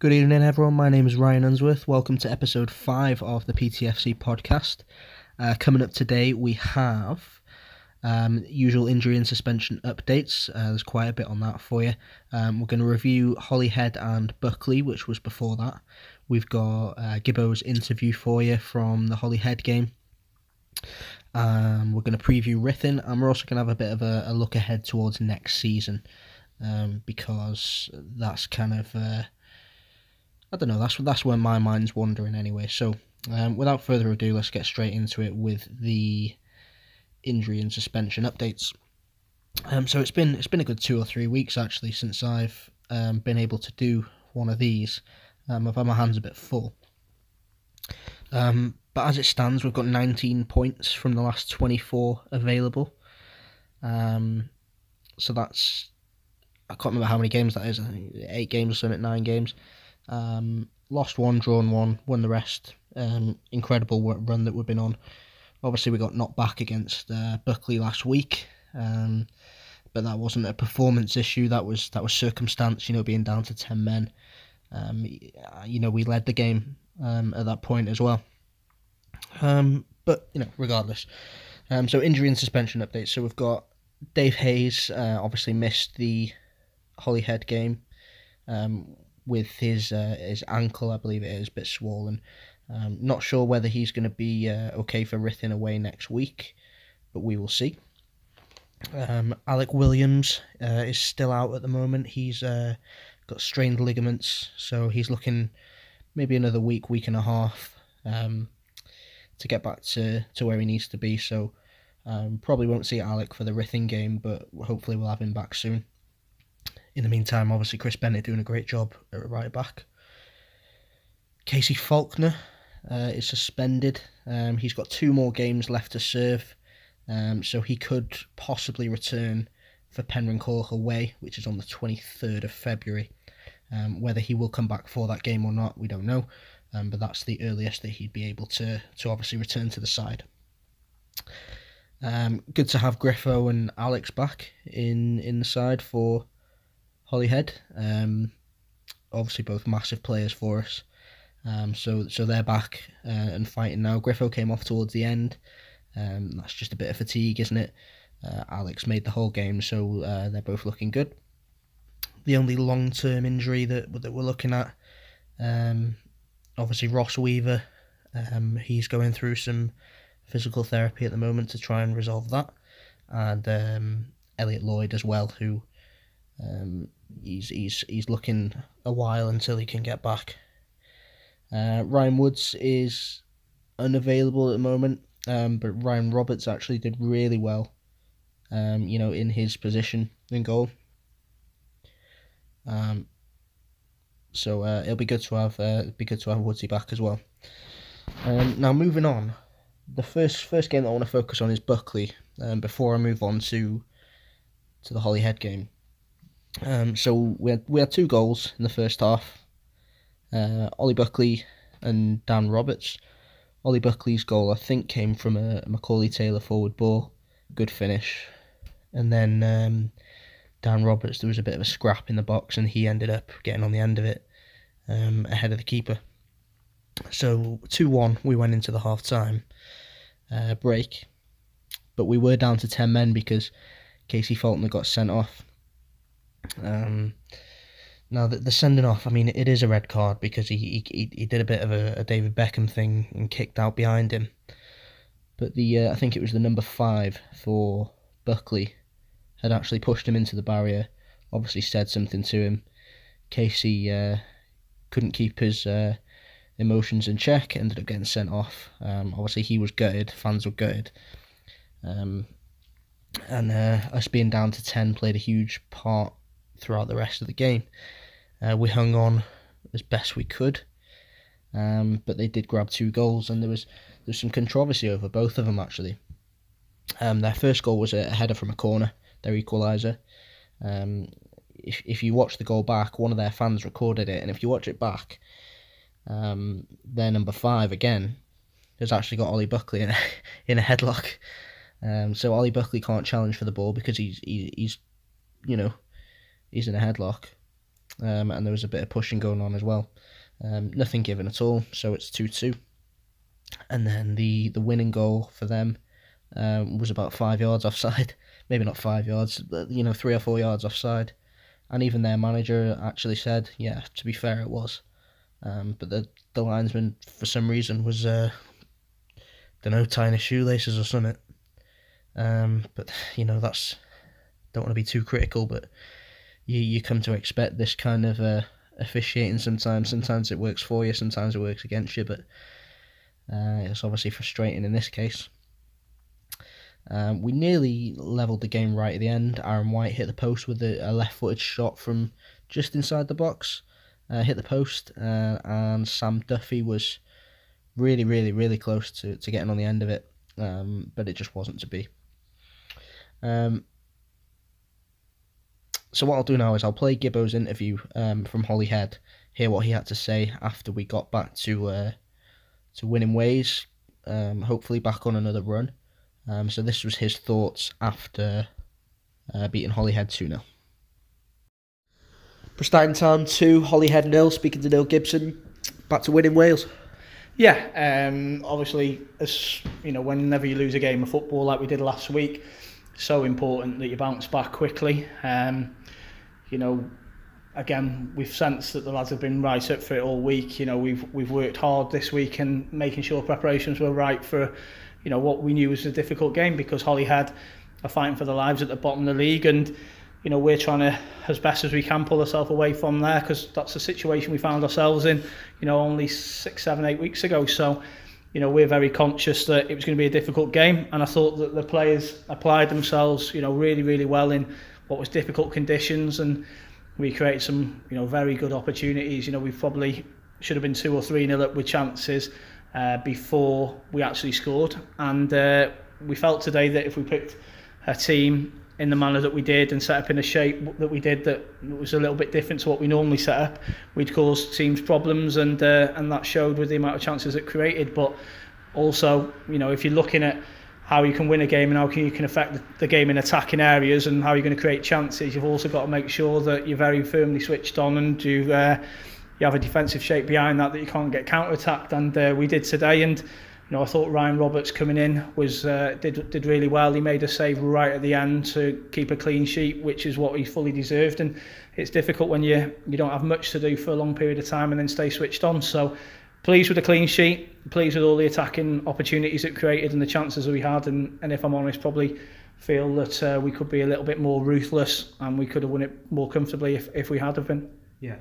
Good evening, everyone. My name is Ryan Unsworth. Welcome to episode 5 of the PTFC Podcast. Coming up today, we have usual injury and suspension updates. There's quite a bit on that for you. We're going to review Holyhead and Buckley, which was before that. We've got Gibbo's interview for you from the Holyhead game. We're going to preview Ruthin, and we're also going to have a bit of a look ahead towards next season, because that's kind of... I don't know, that's where my mind's wandering anyway. So, without further ado, let's get straight into it with the injury and suspension updates. So it's been a good 2 or 3 weeks actually since I've been able to do one of these. I've had my hands a bit full. But as it stands, we've got 19 points from the last 24 available. So that's, I can't remember how many games that is. I think 8 games or something, 9 games. Lost 1, drawn 1, won the rest. Incredible run that we've been on. Obviously we got knocked back against Buckley last week, but that wasn't a performance issue. That was circumstance, being down to 10 men. We led the game at that point as well. But regardless. So injury and suspension updates. So we've got Dave Hayes obviously missed the Holyhead game with his ankle, I believe it is, a bit swollen. Not sure whether he's going to be okay for Ruthin away next week, but we will see. Alec Williams is still out at the moment. He's got strained ligaments, so he's looking maybe another week and a half to get back to where he needs to be. So probably won't see Alec for the Ruthin game, but hopefully we'll have him back soon. In the meantime, obviously Chris Bennett doing a great job at right back. Casey Faulkner is suspended. He's got 2 more games left to serve, so he could possibly return for Penryn-Cork away, which is on the 23rd of February. Whether he will come back for that game or not, we don't know, but that's the earliest that he'd be able to obviously return to the side. Good to have Griffo and Alex back in the side for Holyhead. Obviously both massive players for us. So they're back and fighting now. Griffo came off towards the end. That's just a bit of fatigue, isn't it? Alex made the whole game, so they're both looking good. The only long-term injury that we're looking at, obviously Ross Weaver. He's going through some physical therapy at the moment to try and resolve that. And Elliot Lloyd as well, who he's looking a while until he can get back. Ryan Woods is unavailable at the moment, but Ryan Roberts actually did really well, in his position in goal. So it'll be good to have Woodsy back as well. Now moving on, the first game that I want to focus on is Buckley. Before I move on to the Holyhead game. So we had 2 goals in the first half. Ollie Buckley and Dan Roberts. Ollie Buckley's goal, I think, came from a Macaulay Taylor forward ball. Good finish. And then Dan Roberts, there was a bit of a scrap in the box and he ended up getting on the end of it ahead of the keeper. So 2-1, we went into the half-time break. But we were down to 10 men because Casey Faulkner got sent off. Now the sending off, I mean, it is a red card because he did a bit of a David Beckham thing and kicked out behind him. But I think it was the number 5 for Buckley had actually pushed him into the barrier. Obviously said something to him. Casey couldn't keep his emotions in check. Ended up getting sent off. Obviously he was gutted. Fans were gutted. And us being down to 10 played a huge part throughout the rest of the game. We hung on as best we could, but they did grab 2 goals, and there was some controversy over both of them actually. Their first goal was a header from a corner, their equaliser. If you watch the goal back, one of their fans recorded it, and if you watch it back, their number 5 again has actually got Ollie Buckley in a headlock. So Ollie Buckley can't challenge for the ball because he's in a headlock. and there was a bit of pushing going on as well. Nothing given at all, so it's 2-2. And then the winning goal for them was about 5 yards offside. Maybe not 5 yards, but 3 or 4 yards offside. And even their manager actually said, yeah, to be fair, it was. But the linesman, for some reason, was, don't know, tying his shoelaces or something. But, that's, don't want to be too critical, but you come to expect this kind of officiating sometimes. Sometimes it works for you, sometimes it works against you, but it's obviously frustrating in this case. We nearly levelled the game right at the end. Aaron White hit the post with a left-footed shot from just inside the box. Hit the post, and Sam Duffy was really, really, really close to getting on the end of it, but it just wasn't to be. So what I'll do now is I'll play Gibbo's interview from Holyhead, hear what he had to say after we got back to winning ways, hopefully back on another run. So this was his thoughts after beating Holyhead 2-0. Prestine Town 2, Holyhead 0, speaking to Neil Gibson, back to winning Wales. Yeah, obviously, as whenever you lose a game of football like we did last week, so important that you bounce back quickly. Again, we've sensed that the lads have been right up for it all week. We've worked hard this week and making sure preparations were right for what we knew was a difficult game, because Holyhead are fighting for their lives at the bottom of the league, and we're trying to, as best as we can, pull ourselves away from there, because that's the situation we found ourselves in only 6, 7, 8 weeks ago. So we're very conscious that it was going to be a difficult game, and I thought that the players applied themselves really, really well in what was difficult conditions, and we created some very good opportunities. We probably should have been 2 or 3-0 up with chances before we actually scored, and we felt today that if we picked a team in the manner that we did and set up in a shape that we did that was a little bit different to what we normally set up, we'd cause teams problems, and that showed with the amount of chances it created. But also, if you're looking at how you can win a game and how you can affect the game in attacking areas and how you're going to create chances, you've also got to make sure that you're very firmly switched on, and you have a defensive shape behind that you can't get counter-attacked, and we did today. And I thought Ryan Roberts coming in was did really well. He made a save right at the end to keep a clean sheet, which is what he fully deserved. And it's difficult when you don't have much to do for a long period of time and then stay switched on. So pleased with the clean sheet, pleased with all the attacking opportunities it created and the chances that we had. And if I'm honest, probably feel that we could be a little bit more ruthless and we could have won it more comfortably if we had have been. Yeah.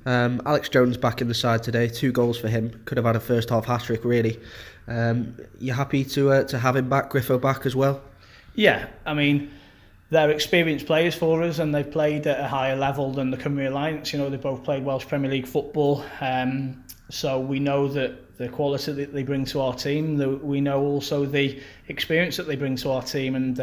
Alex Jones back in the side today, 2 goals for him. Could have had a first half hat-trick really. You happy to have him back, Griffo back as well? Yeah, I mean, they're experienced players for us, and they've played at a higher level than the Cymru Alliance. They both played Welsh Premier League football, so we know that the quality that they bring to our team. We know also the experience that they bring to our team, and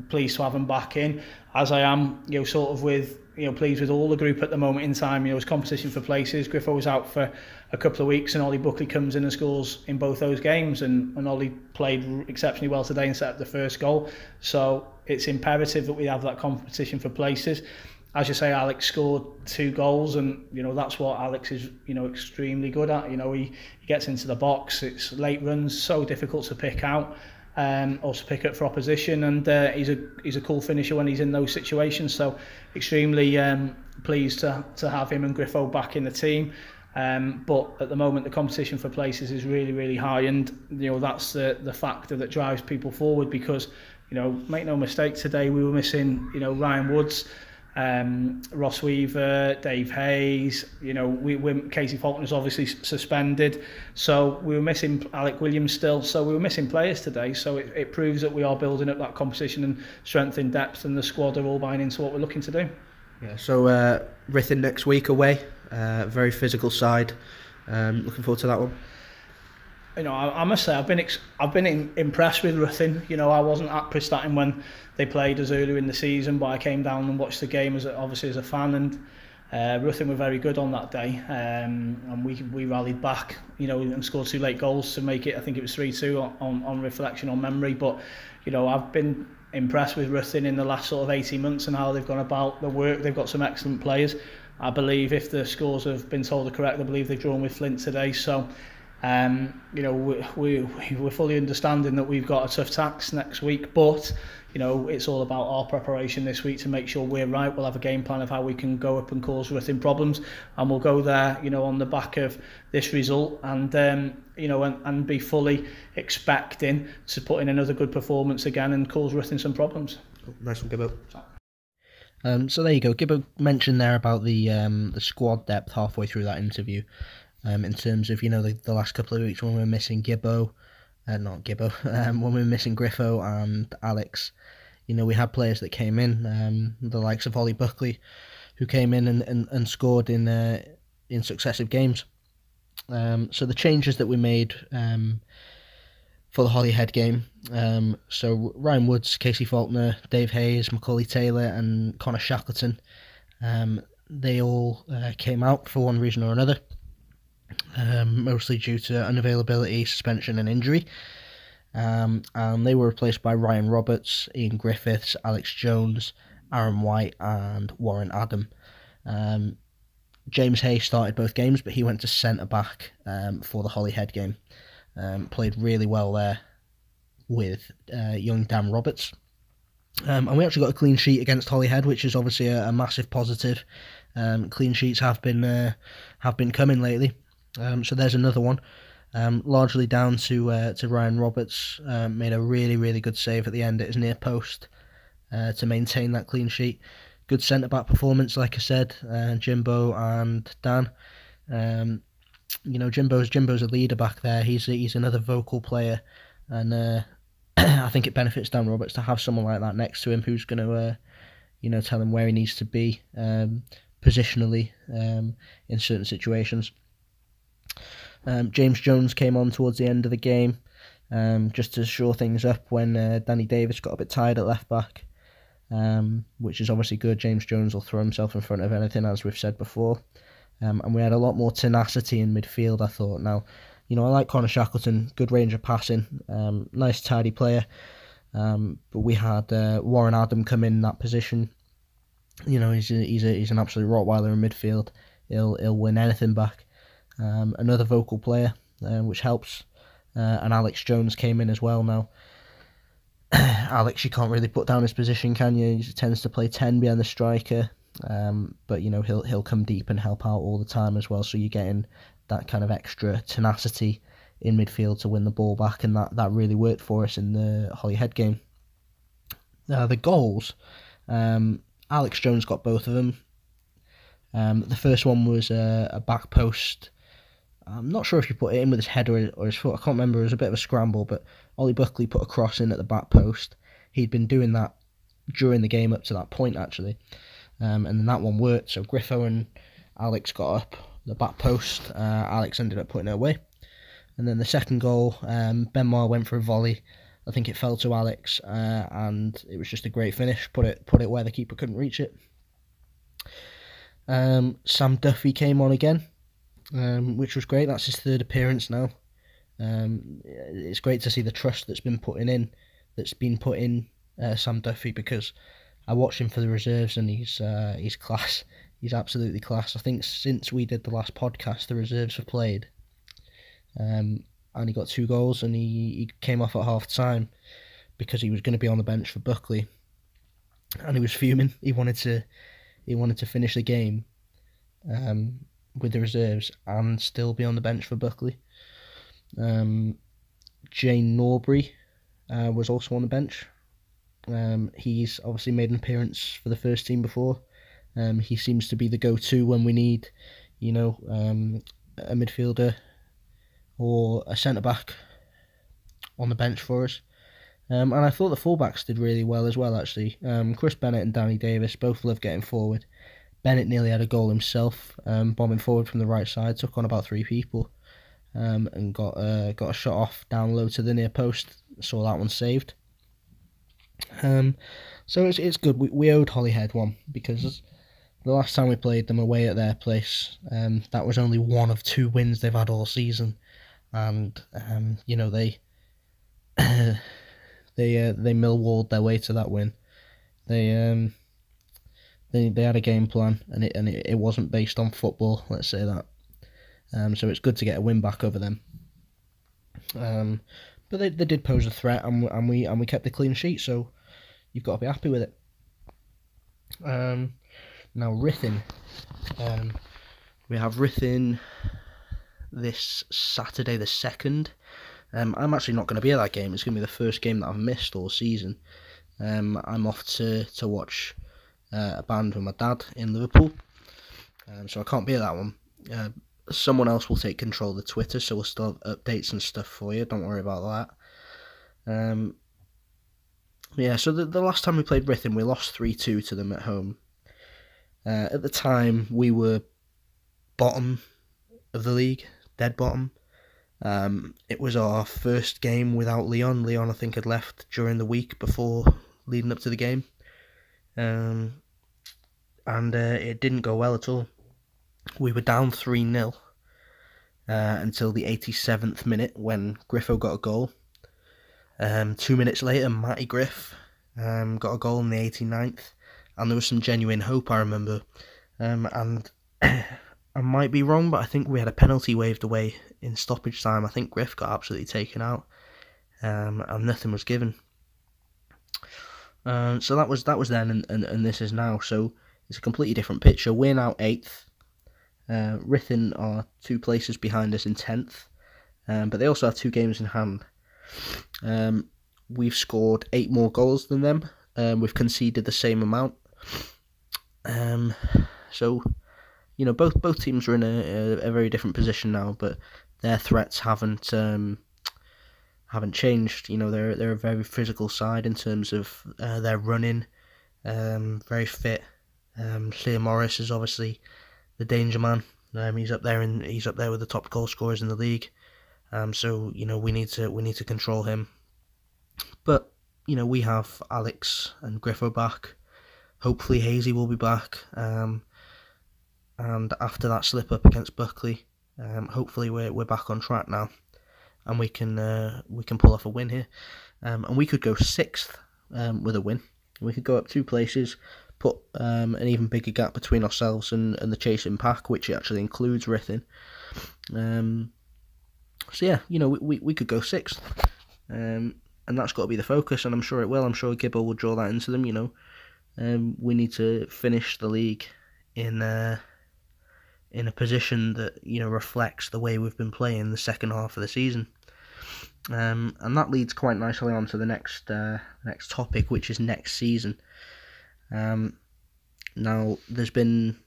pleased to have them back in, as I am, sort of with pleased with all the group at the moment in time. It's competition for places. Griffo was out for a couple of weeks, and Ollie Buckley comes in and scores in both those games, and Ollie played exceptionally well today and set up the first goal. So it's imperative that we have that competition for places. As you say, Alex scored 2 goals, and that's what Alex is extremely good at. He gets into the box. It's late runs, so difficult to pick out. Or to pick up for opposition, and he's a cool finisher when he's in those situations. So extremely pleased to have him and Griffo back in the team. But at the moment, the competition for places is really, really high, and that's the factor that drives people forward. Because make no mistake, today we were missing Ryan Woods, Ross Weaver, Dave Hayes. Casey Faulkner's obviously suspended, so we were missing Alec Williams still. So we were missing players today. So it proves that we are building up that competition and strength in depth, and the squad are all buying into what we're looking to do. Yeah. So Ruthin next week away, very physical side. Looking forward to that one. I must say I've been impressed with Ruthin. I wasn't at Prestine when they played us earlier in the season, but I came down and watched the game as a fan, and Ruthin were very good on that day, and we rallied back, and scored 2 late goals to make it. I think it was 3-2 on reflection, on memory. But I've been impressed with Ruthin in the last sort of 18 months and how they've gone about the work. They've got some excellent players. I believe if the scores have been told are correct, I believe they've drawn with Flint today. So, we're fully understanding that we've got a tough task next week, but it's all about our preparation this week to make sure we're right. We'll have a game plan of how we can go up and cause Ruthin problems, and we'll go there, on the back of this result, and and be fully expecting to put in another good performance again and cause Ruthin some problems. Nice one, Gibbo. So there you go. Gibbo mentioned there about the squad depth halfway through that interview. In terms of the last couple of weeks when we were missing when we were missing Griffo and Alex, we had players that came in, the likes of Ollie Buckley, who came in and scored in successive games. So the changes that we made for the Holyhead game, so Ryan Woods, Casey Faulkner, Dave Hayes, Macaulay Taylor and Connor Shackleton, they all came out for one reason or another. Mostly due to unavailability, suspension and injury, and they were replaced by Ryan Roberts, Ian Griffiths, Alex Jones, Aaron White and Warren Adam. James Hay started both games, but he went to centre back for the Holyhead game. Played really well there with young Dan Roberts, and we actually got a clean sheet against Holyhead, which is obviously a massive positive. Clean sheets have been coming lately. So there's another one, largely down to Ryan Roberts. Made a really, really good save at the end at his near post to maintain that clean sheet. Good centre-back performance, like I said, Jimbo and Dan. Jimbo's a leader back there. He's another vocal player, and I think it benefits Dan Roberts to have someone like that next to him who's going to, tell him where he needs to be positionally in certain situations. James Jones came on towards the end of the game, just to shore things up when Danny Davis got a bit tired at left back, which is obviously good. James Jones will throw himself in front of anything, as we've said before, and we had a lot more tenacity in midfield, I thought. Now, I like Connor Shackleton, good range of passing, nice tidy player, but we had Warren Adam come in that position. He's an absolute Rottweiler in midfield. He'll win anything back. Another vocal player, which helps, and Alex Jones came in as well. Now, Alex, you can't really put down his position, can you? He tends to play 10 behind the striker, but he'll come deep and help out all the time as well. So you're getting that kind of extra tenacity in midfield to win the ball back, and that really worked for us in the Holyhead game. The goals, Alex Jones got both of them. The first one was a back post. I'm not sure if he put it in with his head or his foot. I can't remember. It was a bit of a scramble, but Ollie Buckley put a cross in at the back post. He'd been doing that during the game up to that point, actually. And then that one worked. So Griffo and Alex got up the back post. Alex ended up putting it away. And then the second goal, Benmar went for a volley. I think it fell to Alex, and it was just a great finish. Put it where the keeper couldn't reach it. Sam Duffy came on again, which was great. That's his third appearance now. It's great to see the trust that's been put in Sam Duffy, because I watched him for the reserves and he's class. He's absolutely class. I think since we did the last podcast, the reserves have played, and he got 2 goals, and he came off at half time because he was going to be on the bench for Buckley, and he was fuming. He wanted to finish the game with the reserves and still be on the bench for Buckley. Jane Norbury was also on the bench. He's obviously made an appearance for the first team before. He seems to be the go-to when we need, a midfielder or a centre-back on the bench for us. And I thought the fullbacks did really well as well, actually. Chris Bennett and Danny Davis both love getting forward. Bennett nearly had a goal himself, bombing forward from the right side, took on about 3 people, and got a shot off down low to the near post. Saw that one saved. So it's good. We owed Holyhead one, because the last time we played them away at their place, that was only one of 2 wins they've had all season, and they they Millwalled their way to that win. They They had a game plan, and it wasn't based on football. Let's say that. So it's good to get a win back over them. But they did pose a threat, and we kept the clean sheet. So you've got to be happy with it. Now Ruthin, we have Ruthin this Saturday the 2nd. I'm actually not going to be at that game. It's going to be the first game that I've missed all season. I'm off to watch a band with my dad in Liverpool, so I can't be at that one. Someone else will take control of the Twitter, so we'll still have updates and stuff for you. Don't worry about that. Yeah, so the last time we played Ruthin, we lost 3-2 to them at home. At the time, we were bottom of the league, dead bottom. It was our first game without Leon. Leon, I think, had left during the week before leading up to the game. And it didn't go well at all. We were down 3-0 until the 87th minute when Griffo got a goal. 2 minutes later, Matty Griff got a goal in the 89th. And there was some genuine hope, I remember. And I might be wrong, but I think we had a penalty waved away in stoppage time. I think Griff got absolutely taken out, and nothing was given. So that was then, and this is now. So it's a completely different picture. We're now 8th. Ruthin are 2 places behind us in 10th, but they also have 2 games in hand. We've scored 8 more goals than them. We've conceded the same amount. So, you know, both teams are in a very different position now, but their threats haven't changed. You know, they're a very physical side in terms of their running, very fit. Liam Morris is obviously the danger man. He's up there with the top goal scorers in the league. So you know, we need to control him. But you know, we have Alex and Griffo back. Hopefully Hazy will be back. And after that slip up against Buckley, hopefully we're back on track now, and we can pull off a win here. And we could go 6th with a win. We could go up 2 places, put an even bigger gap between ourselves and the chasing pack, which actually includes Ruthin. So yeah, you know, we could go 6th, and that's got to be the focus, and I'm sure it will. I'm sure Gibbo will draw that into them. You know, we need to finish the league in a position that, you know, reflects the way we've been playing the second half of the season. And that leads quite nicely on to the next topic, which is next season. Now, there's been,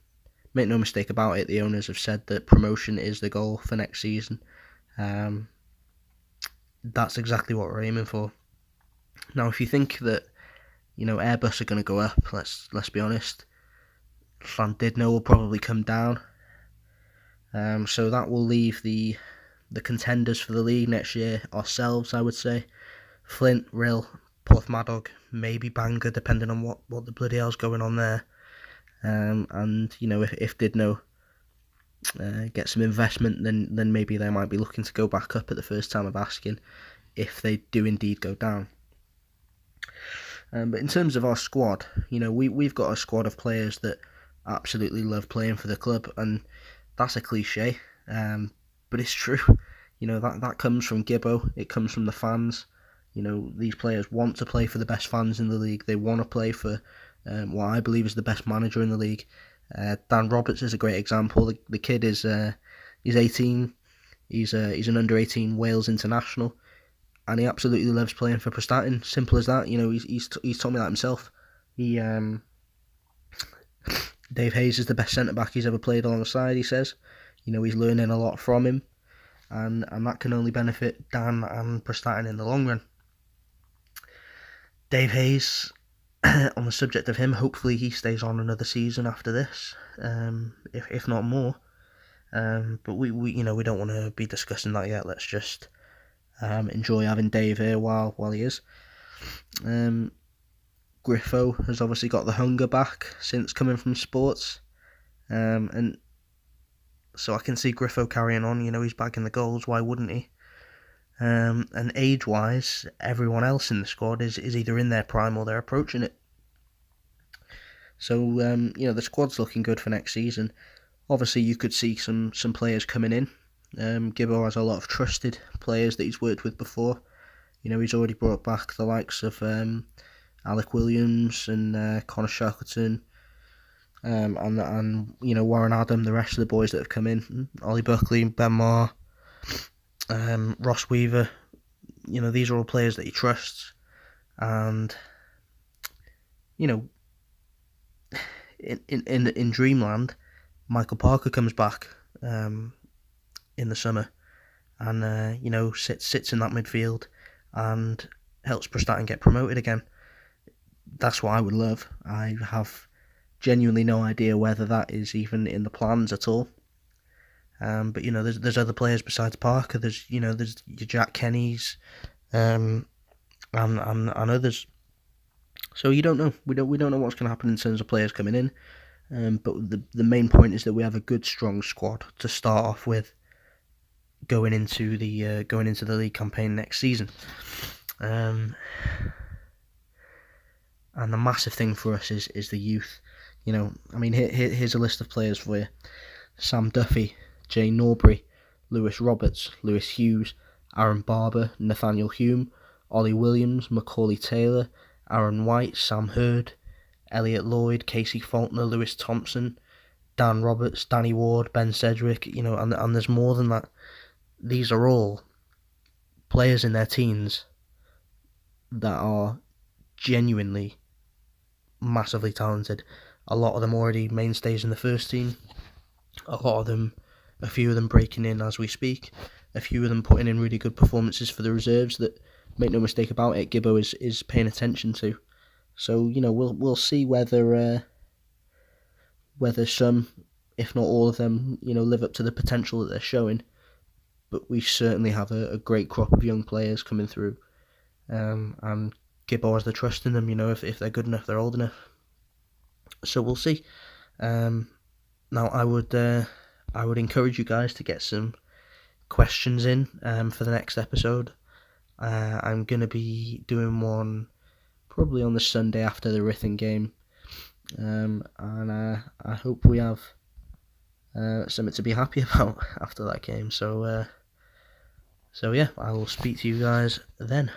make no mistake about it, the owners have said that promotion is the goal for next season. That's exactly what we're aiming for. Now, if you think that, you know, Airbus are going to go up, let's be honest, Llandudno will probably come down. So that will leave the contenders for the league next year ourselves, I would say. Flint, Rill, Porthmadog, maybe Bangor, depending on what the bloody hell's going on there. And you know, if Didno get some investment, then maybe they might be looking to go back up at the first time of asking, if they do indeed go down. But in terms of our squad, you know, we've got a squad of players that absolutely love playing for the club, and that's a cliche, but it's true. You know, that comes from Gibbo, it comes from the fans. You know, these players want to play for the best fans in the league. They want to play for what I believe is the best manager in the league. Dan Roberts is a great example. The kid is he's 18. He's an under-18 Wales international, and he absolutely loves playing for Prestatyn. Simple as that. You know, he's told me that himself. Dave Hayes is the best centre-back he's ever played alongside, he says. You know, he's learning a lot from him, and that can only benefit Dan and Prestatyn in the long run. Dave Hayes, on the subject of him, hopefully he stays on another season after this, if not more. But we you know, we don't want to be discussing that yet. Let's just enjoy having Dave here while he is. Griffo has obviously got the hunger back since coming from sports, and so I can see Griffo carrying on. You know, he's bagging the goals, why wouldn't he? And age-wise, everyone else in the squad is either in their prime or they're approaching it. So the squad's looking good for next season. Obviously, you could see some players coming in. Gibbo has a lot of trusted players that he's worked with before. He's already brought back the likes of Alec Williams and Connor Shackleton, and Warren Adam, the rest of the boys that have come in, Ollie Buckley, Ben Marr, Ross Weaver. These are all players that he trusts, and in Dreamland, Michael Parker comes back in the summer, and sits in that midfield and helps Prestatyn get promoted again. That's what I would love. I have genuinely no idea whether that is even in the plans at all. But there's other players besides Parker. There's your Jack Kennys, and others. So you don't know. We don't know what's going to happen in terms of players coming in. But the main point is that we have a good, strong squad to start off with, going into the league campaign next season. And the massive thing for us is the youth. Here's a list of players for you: Sam Duffy, Jay Norbury, Lewis Roberts, Lewis Hughes, Aaron Barber, Nathaniel Hume, Ollie Williams, Macaulay Taylor, Aaron White, Sam Hurd, Elliot Lloyd, Casey Faulkner, Lewis Thompson, Dan Roberts, Danny Ward, Ben Sedgwick, and there's more than that. These are all players in their teens that are genuinely massively talented. A lot of them already mainstays in the first team. A few of them breaking in as we speak. A few of them putting in really good performances for the reserves that, make no mistake about it, Gibbo is paying attention to. So we'll see whether some, if not all of them, live up to the potential that they're showing. But we certainly have a great crop of young players coming through, and Gibbo has the trust in them. If they're good enough, they're old enough. So we'll see. Now I would encourage you guys to get some questions in for the next episode. I'm going to be doing one probably on the Sunday after the Ruthin game, and I hope we have something to be happy about after that game. So yeah, I will speak to you guys then.